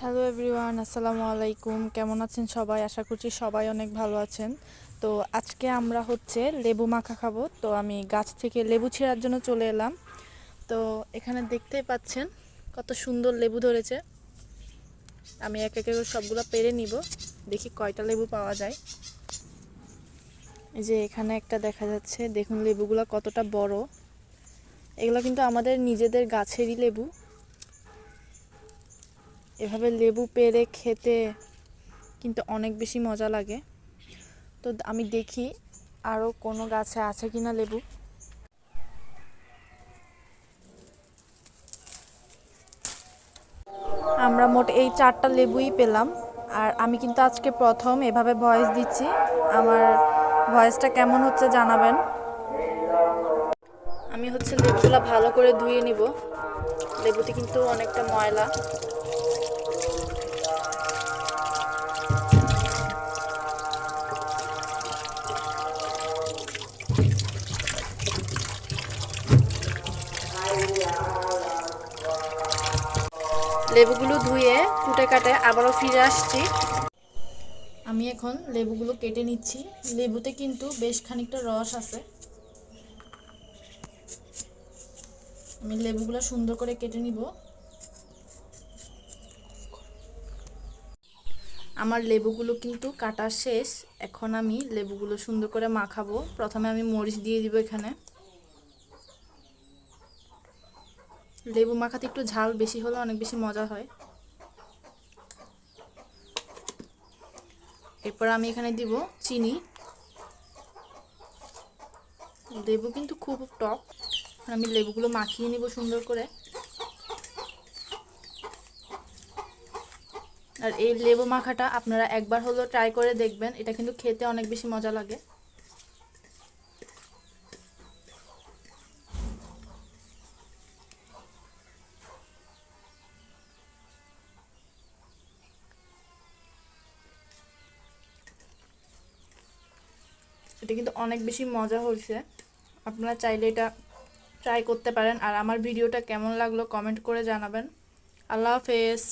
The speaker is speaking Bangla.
হ্যালো এভরিওয়ান, আসসালামু আলাইকুম। কেমন আছেন সবাই? আশা করছি সবাই অনেক ভালো আছেন। তো আজকে আমরা লেবু মাখা খাবো। তো আমি গাছ থেকে লেবু ছিঁড়ার জন্য চলে এলাম। তো এখানে দেখতেই পাচ্ছেন কত সুন্দর লেবু ধরেছে। আমি এক এক করে সবগুলো পেরে নিব, দেখি কয়টা লেবু পাওয়া যায়। এই যে এখানে একটা দেখা যাচ্ছে, দেখুন লেবুগুলো কতটা বড়। এগুলো কিন্তু আমাদের নিজেদের গাছেরই লেবু। এভাবে লেবু পেড়ে খেতে কিন্তু অনেক বেশি মজা লাগে। তো আমি দেখি আরও কোনো গাছে আছে কিনা লেবু। আমরা মোট এই 4টা লেবুই পেলাম। আর আমি কিন্তু আজকে প্রথম এভাবে ভয়েস দিচ্ছি। আমার ভয়েসটা কেমন হচ্ছে জানাবেন। আমি লেবুগুলো ভালো করে ধুয়ে নিব। লেবুতে কিন্তু অনেকটা ময়লা। লেবুগুলো ধুয়ে কুটে কাটে আবারও ফিরে আসছি। আমি এখন লেবুগুলো কেটে নিচ্ছি। লেবুতে কিন্তু বেশ খানিকটা রস আছে। আমি লেবুগুলো সুন্দর করে কেটে নিব। আমার লেবুগুলো কিন্তু কাটা শেষ। এখন আমি লেবুগুলো সুন্দর করে মাখাবো। প্রথমে আমি মরিচ দিয়ে দিব এখানে। লেবু মাখাতে একটু ঝাল বেশি হলে অনেক বেশি মজা হয়। এরপর আমি এখানে দিব চিনি। লেবু কিন্তু খুব টক। আমি লেবুগুলো মাখিয়ে নিব সুন্দর করে। আর এই লেবু মাখাটা আপনারা একবার হলেও ট্রাই করে দেখবেন। এটা কিন্তু খেতে অনেক বেশি মজা লাগে। এটা কিন্তু অনেক বেশি মজা হয়েছে। আপনারা চাইলে এটা ট্রাই করতে পারেন। আর আমার ভিডিওটা কেমন লাগলো কমেন্ট করে জানাবেন। আল্লাহ হাফেজ।